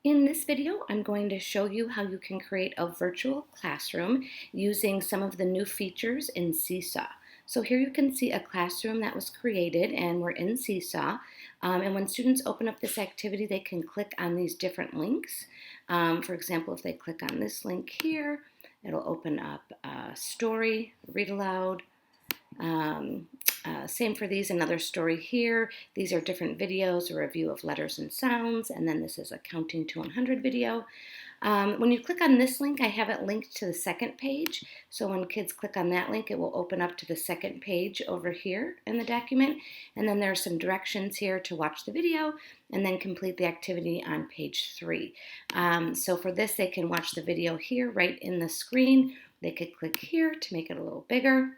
In this video, I'm going to show you how you can create a virtual classroom using some of the new features in Seesaw. So here you can see a classroom that was created and we're in Seesaw. And when students open up this activity, they can click on these different links. For example, if they click on this link here, it'll open up a story, read aloud. Same for these, another story here. These are different videos, a review of letters and sounds, and then this is a counting to 100 video. When you click on this link, I have it linked to the second page. So when kids click on that link, it will open up to the second page over here in the document. And then there are some directions here to watch the video and then complete the activity on page 3. So for this, they can watch the video here right in the screen. They could click here to make it a little bigger.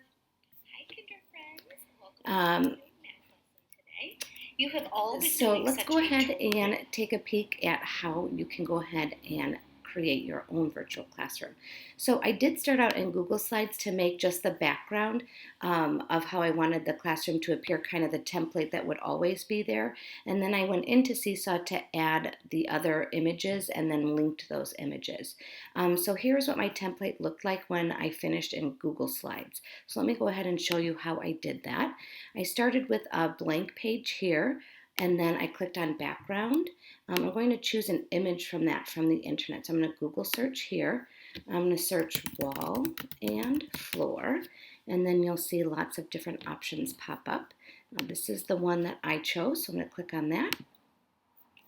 So let's go ahead and take a peek at how you can go ahead and create your own virtual classroom. So I did start out in Google Slides to make just the background of how I wanted the classroom to appear, kind of the template that would always be there. And then I went into Seesaw to add the other images and then linked those images. So here's what my template looked like when I finished in Google Slides. So let me go ahead and show you how I did that. I started with a blank page here, and then I clicked on background. I'm going to choose an image from the internet. So I'm going to Google search here. I'm going to search wall and floor, and then you'll see lots of different options pop up. This is the one that I chose, so I'm going to click on that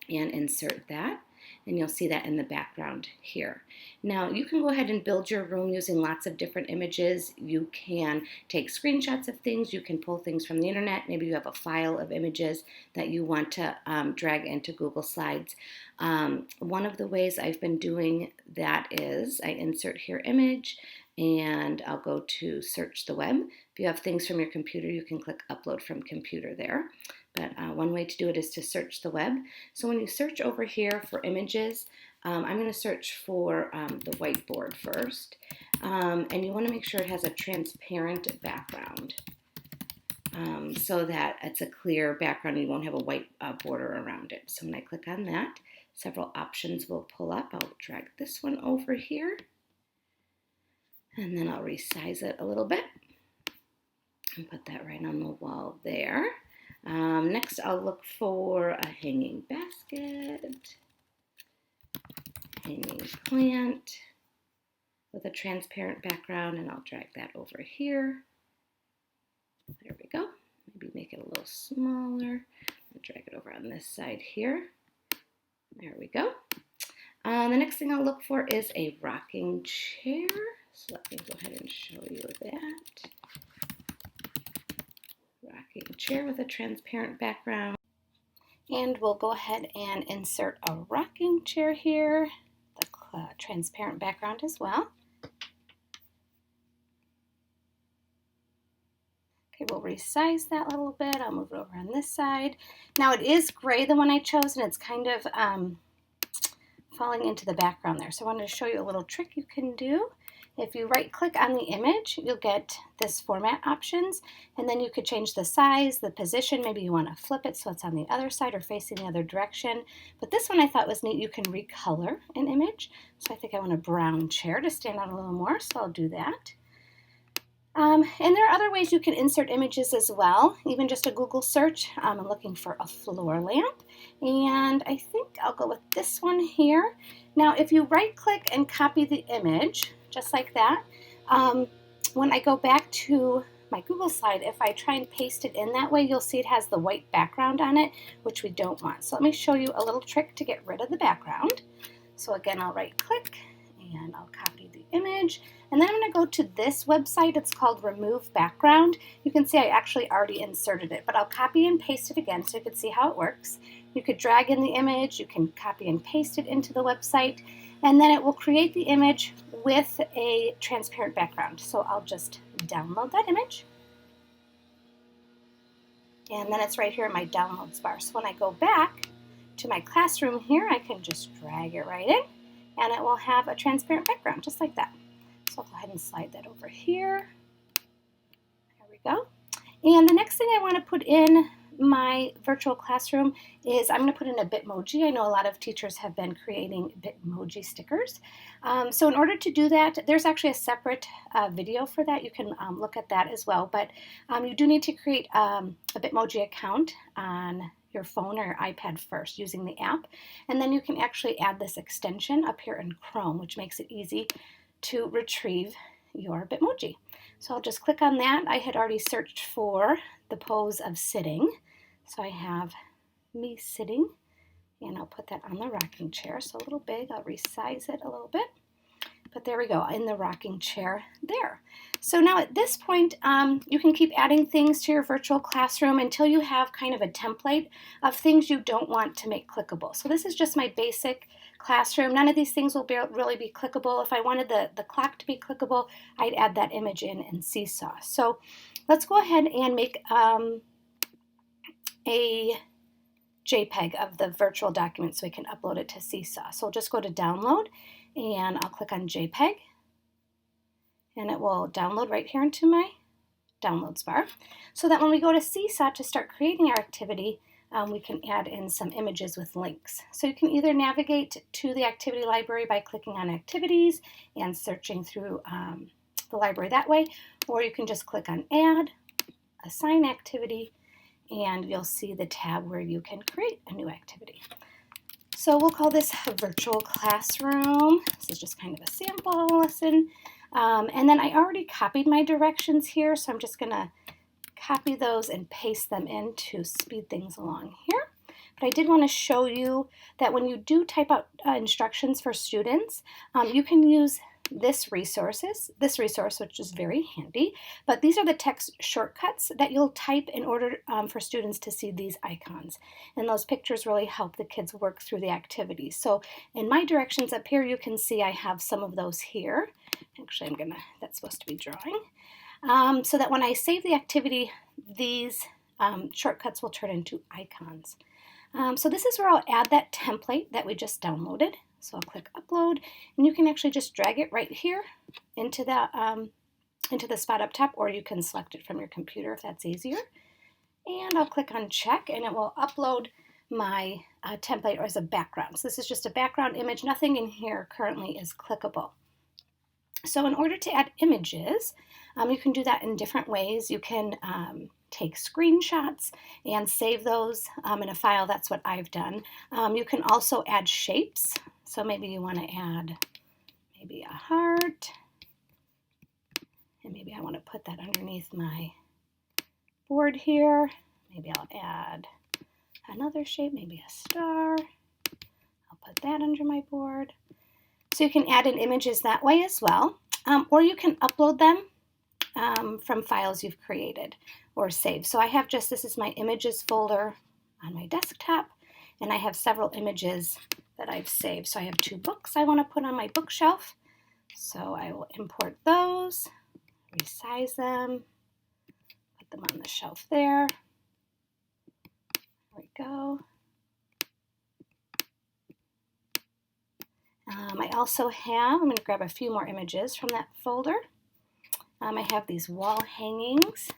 and insert that. And you'll see that in the background here. Now you can go ahead and build your room using lots of different images. You can take screenshots of things, you can pull things from the internet. Maybe you have a file of images that you want to drag into Google Slides. One of the ways I've been doing that is I insert here image, and I'll go to search the web. If you have things from your computer, you can click upload from computer there. But one way to do it is to search the web. So when you search over here for images, I'm going to search for the whiteboard first. And you want to make sure it has a transparent background so that it's a clear background. You won't have a white border around it. So when I click on that, several options will pull up. I'll drag this one over here. And then I'll resize it a little bit and put that right on the wall there. Next, I'll look for a hanging basket, hanging plant with a transparent background, and I'll drag that over here. There we go. Maybe make it a little smaller. I'll drag it over on this side here. There we go. The next thing I'll look for is a rocking chair. So let me go ahead and show you that. Rocking chair with a transparent background. And we'll go ahead and insert a rocking chair here, the transparent background as well. Okay, we'll resize that a little bit. I'll move it over on this side. Now it is gray, the one I chose, and it's kind of falling into the background there. So I wanted to show you a little trick you can do. If you right click on the image, you'll get this format options, and then you could change the size, the position. Maybe you want to flip it so it's on the other side or facing the other direction. But this one I thought was neat. You can recolor an image. So I think I want a brown chair to stand out a little more, so I'll do that. And there are other ways you can insert images as well, even just a Google search. I'm looking for a floor lamp, and I think I'll go with this one here. Now, if you right click and copy the image, just like that, when I go back to my Google slide, if I try and paste it in that way, you'll see it has the white background on it, which we don't want. So let me show you a little trick to get rid of the background. So again, I'll right click and I'll copy the image, and then I'm going to go to this website. It's called Remove Background. You can see I actually already inserted it, but I'll copy and paste it again so you can see how it works. You could drag in the image, you can copy and paste it into the website, and then it will create the image with a transparent background. So I'll just download that image, and then it's right here in my downloads bar. So when I go back to my classroom here, I can just drag it right in, and it will have a transparent background, just like that. So I'll go ahead and slide that over here. There we go. And the next thing I want to put in my virtual classroom is I'm going to put in a Bitmoji. I know a lot of teachers have been creating Bitmoji stickers. So in order to do that, there's actually a separate video for that. You can look at that as well. But you do need to create a Bitmoji account on your phone or your iPad first using the app. And then you can actually add this extension up here in Chrome, which makes it easy to retrieve your Bitmoji. So I'll just click on that. I had already searched for the pose of sitting. So I have me sitting, and I'll put that on the rocking chair. So a little big, I'll resize it a little bit. But there we go, in the rocking chair there. So now at this point, you can keep adding things to your virtual classroom until you have kind of a template of things you don't want to make clickable. So this is just my basic classroom. None of these things will really be clickable. If I wanted the clock to be clickable, I'd add that image in Seesaw. So let's go ahead and make a JPEG of the virtual document so we can upload it to Seesaw. So we'll just go to download, and I'll click on JPEG, and it will download right here into my downloads bar, so that when we go to Seesaw to start creating our activity, we can add in some images with links. So you can either navigate to the activity library by clicking on activities and searching through the library that way, or you can just click on add, assign activity, and you'll see the tab where you can create a new activity. So we'll call this a virtual classroom. This is just kind of a sample lesson. And then I already copied my directions here, so I'm just going to copy those and paste them in to speed things along here. But I did want to show you that when you do type out instructions for students, you can use this resource, which is very handy, but these are the text shortcuts that you'll type in order for students to see these icons. And those pictures really help the kids work through the activities. So in my directions up here, you can see I have some of those here. Actually, that's supposed to be drawing. So that when I save the activity, these shortcuts will turn into icons. So this is where I'll add that template that we just downloaded. So I'll click upload, and you can actually just drag it right here into the spot up top, or you can select it from your computer if that's easier. And I'll click on check, and it will upload my template as a background. So this is just a background image. Nothing in here currently is clickable. So in order to add images, you can do that in different ways. You can take screenshots and save those in a file. That's what I've done. You can also add shapes. So maybe you want to add maybe a heart, and maybe I want to put that underneath my board here. Maybe I'll add another shape, maybe a star. I'll put that under my board. So you can add in images that way as well, or you can upload them from files you've created or saved. So I have this is my images folder on my desktop, and I have several images that I've saved. So I have 2 books I want to put on my bookshelf. So I will import those, resize them, put them on the shelf there. There we go. I also have, I'm going to grab a few more images from that folder. I have these wall hangings.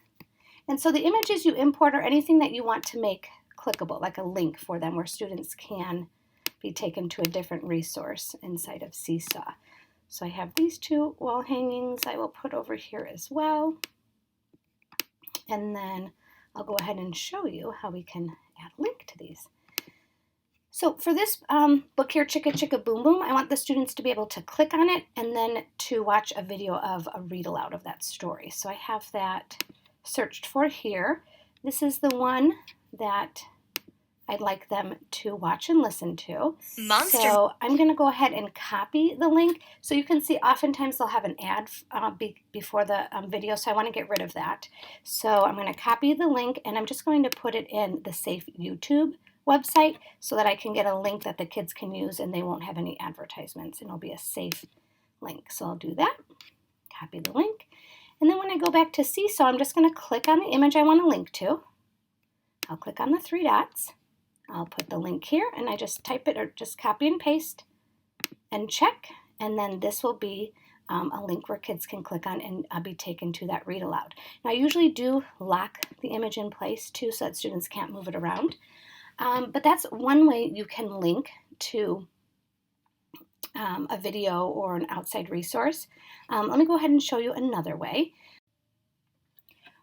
And so the images you import are anything that you want to make clickable, like a link for them where students can be taken to a different resource inside of Seesaw. So I have these 2 wall hangings I will put over here as well. And then I'll go ahead and show you how we can add a link to these. So for this book here, Chicka Chicka Boom Boom, I want the students to be able to click on it and then to watch a video of a read aloud of that story. So I have that searched for here. This is the one that I'd like them to watch and listen to. So I'm going to go ahead and copy the link. So you can see oftentimes they'll have an ad before the video, so I want to get rid of that. So I'm going to copy the link, and I'm just going to put it in the Safe YouTube website so that I can get a link that the kids can use and they won't have any advertisements, and it'll be a safe link. So I'll do that, copy the link. And then when I go back to Seesaw, I'm just going to click on the image I want to link to. I'll click on the 3 dots. I'll put the link here, and I just type it or just copy and paste and check, and then this will be a link where kids can click on and be taken to that read aloud. Now I usually do lock the image in place too so that students can't move it around. But that's one way you can link to a video or an outside resource. Let me go ahead and show you another way.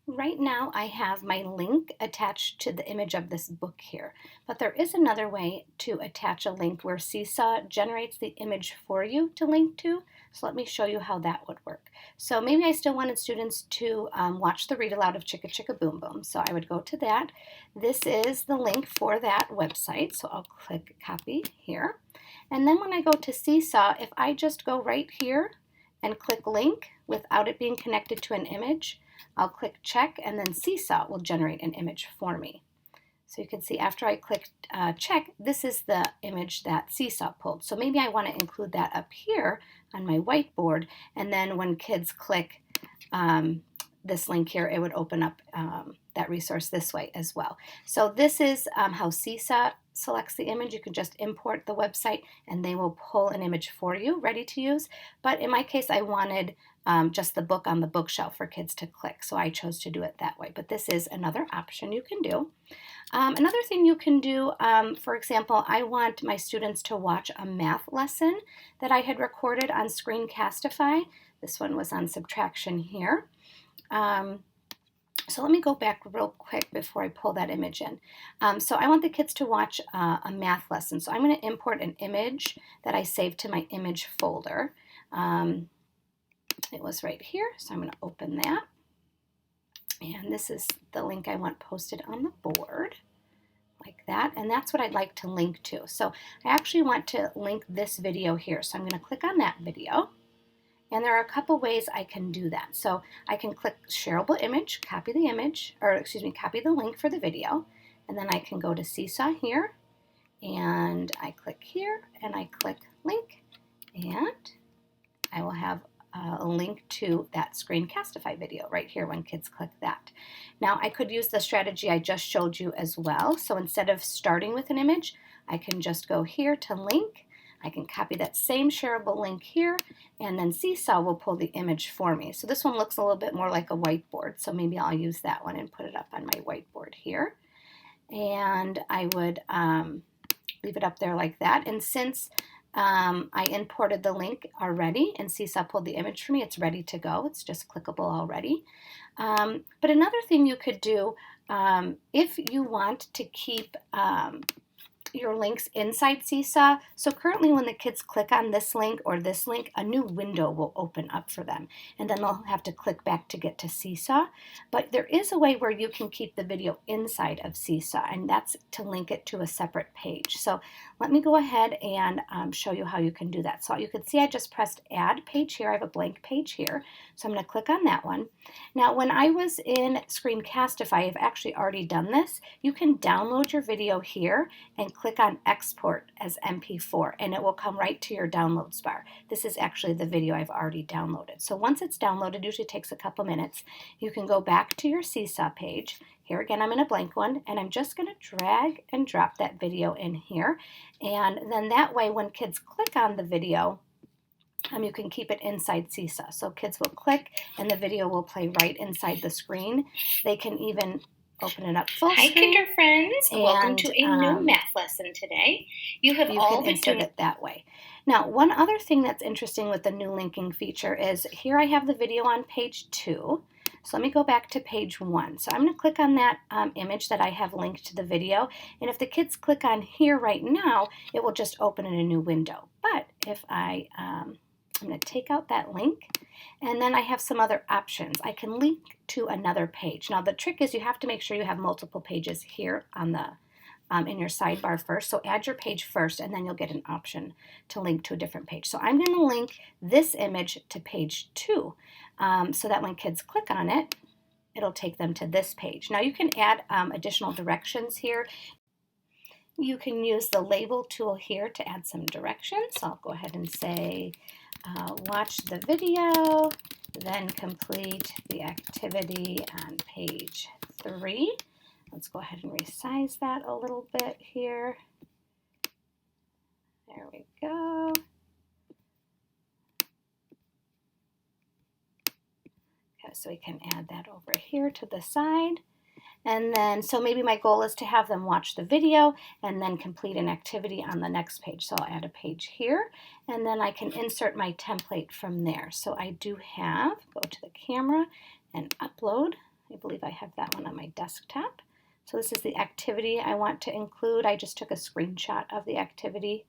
Right now I have my link attached to the image of this book here, but there is another way to attach a link where Seesaw generates the image for you to link to. So let me show you how that would work. So maybe I still wanted students to watch the read aloud of Chicka Chicka Boom Boom. So I would go to that. This is the link for that website. So I'll click copy here. And then when I go to Seesaw, if I just go right here and click link without it being connected to an image, I'll click check, and then Seesaw will generate an image for me. So you can see after I click check, this is the image that Seesaw pulled. So maybe I want to include that up here on my whiteboard, and then when kids click this link here, it would open up that resource this way as well. So this is how Seesaw selects the image. You can just import the website and they will pull an image for you ready to use. But in my case, I wanted just the book on the bookshelf for kids to click, so I chose to do it that way. But this is another option you can do. Another thing you can do, for example, I want my students to watch a math lesson that I had recorded on Screencastify. This one was on subtraction here. So let me go back real quick before I pull that image in. So I want the kids to watch a math lesson. So I'm going to import an image that I saved to my image folder. It was right here, so I'm going to open that. And this is the link I want posted on the board, like that. And that's what I'd like to link to. So I actually want to link this video here. So I'm going to click on that video. And there are a couple ways I can do that. So I can click shareable image, copy the image, or excuse me, copy the link for the video. And then I can go to Seesaw here, and I click here, and I click link, and I will have a link to that Screencastify video right here when kids click that. Now I could use the strategy I just showed you as well. So instead of starting with an image, I can just go here to link. I can copy that same shareable link here, and then Seesaw will pull the image for me. So this one looks a little bit more like a whiteboard, so maybe I'll use that one and put it up on my whiteboard here. And I would leave it up there like that. And since I imported the link already and Seesaw pulled the image for me, it's ready to go. It's just clickable already. But another thing you could do, if you want to keep your links inside Seesaw. So currently when the kids click on this link or this link, a new window will open up for them. And then they'll have to click back to get to Seesaw. But there is a way where you can keep the video inside of Seesaw, and that's to link it to a separate page. So let me go ahead and show you how you can do that. So you can see I just pressed add page here. I have a blank page here. So I'm going to click on that one. Now when I was in Screencastify, I've actually already done this. You can download your video here and click on export as MP4 and it will come right to your downloads bar. This is actually the video I've already downloaded. So once it's downloaded, usually takes a couple minutes, you can go back to your Seesaw page. Here again, I'm in a blank one, and I'm just going to drag and drop that video in here. And then that way, when kids click on the video, you can keep it inside Seesaw. So kids will click, and the video will play right inside the screen. They can even open it up full screen. Hi, Kinder friends. Welcome to a new math lesson today. You can insert it that way. Now, one other thing that's interesting with the new linking feature is here I have the video on page 2. So let me go back to page 1. So I'm going to click on that image that I have linked to the video. And if the kids click on here right now, it will just open in a new window. But if I'm going to take out that link, and then I have some other options. I can link to another page. Now the trick is you have to make sure you have multiple pages here on the in your sidebar first. So add your page first, and then you'll get an option to link to a different page. So I'm going to link this image to page 2 so that when kids click on it, it'll take them to this page. Now you can add additional directions here. You can use the label tool here to add some directions. So I'll go ahead and say, watch the video, then complete the activity on page 3. Let's go ahead and resize that a little bit here. There we go. So we can add that over here to the side. And then, so maybe my goal is to have them watch the video and then complete an activity on the next page. So I'll add a page here, and then I can insert my template from there. So I do have, go to the camera and upload. I believe I have that one on my desktop. So this is the activity I want to include. I just took a screenshot of the activity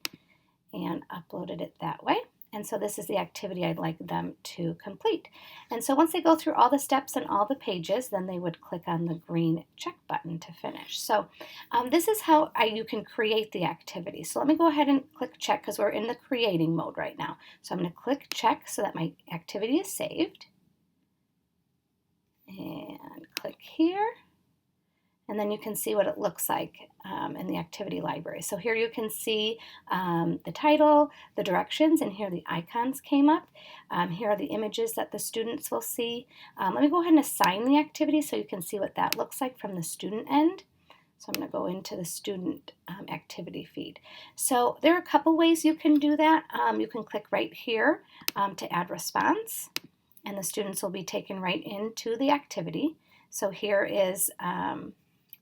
and uploaded it that way. And so this is the activity I'd like them to complete. And so once they go through all the steps and all the pages, then they would click on the green check button to finish. So this is how you can create the activity. So let me go ahead and click check because we're in the creating mode right now. So I'm going to click check so that my activity is saved. And click here. And then you can see what it looks like in the activity library. So here you can see the title, the directions, and here the icons came up. Here are the images that the students will see. Let me go ahead and assign the activity so you can see what that looks like from the student end. So I'm going to go into the student activity feed. So there are a couple ways you can do that. You can click right here to add response, and the students will be taken right into the activity. So here is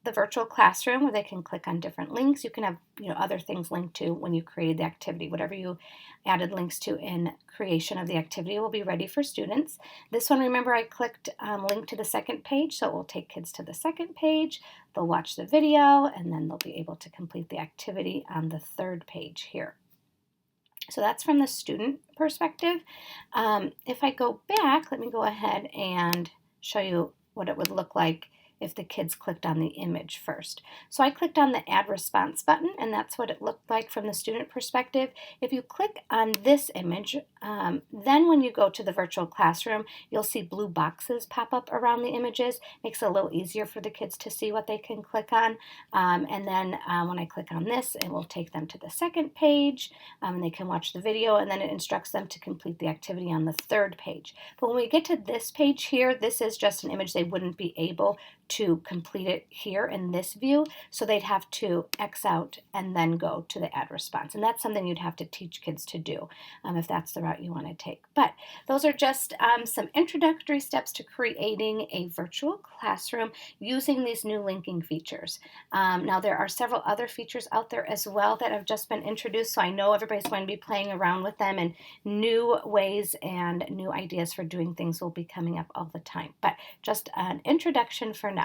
the virtual classroom where they can click on different links. You can have other things linked to when you create the activity. Whatever you added links to in creation of the activity will be ready for students. This one, remember, I clicked link to the second page, so it will take kids to the second page. They'll watch the video, and then they'll be able to complete the activity on the third page here. So that's from the student perspective. If I go back, let me go ahead and show you what it would look like if the kids clicked on the image first. So I clicked on the add response button, and that's what it looked like from the student perspective. If you click on this image, then when you go to the virtual classroom, you'll see blue boxes pop up around the images. Makes it a little easier for the kids to see what they can click on. And then when I click on this, it will take them to the second page, and they can watch the video, and then it instructs them to complete the activity on the third page. But when we get to this page here, this is just an image. They wouldn't be able to complete it here in this view, so they'd have to X out and then go to the add response, and that's something you'd have to teach kids to do if that's the route you want to take. But those are just some introductory steps to creating a virtual classroom using these new linking features. Now there are several other features out there as well that have just been introduced, so I know everybody's going to be playing around with them, and new ways and new ideas for doing things will be coming up all the time. But just an introduction for now.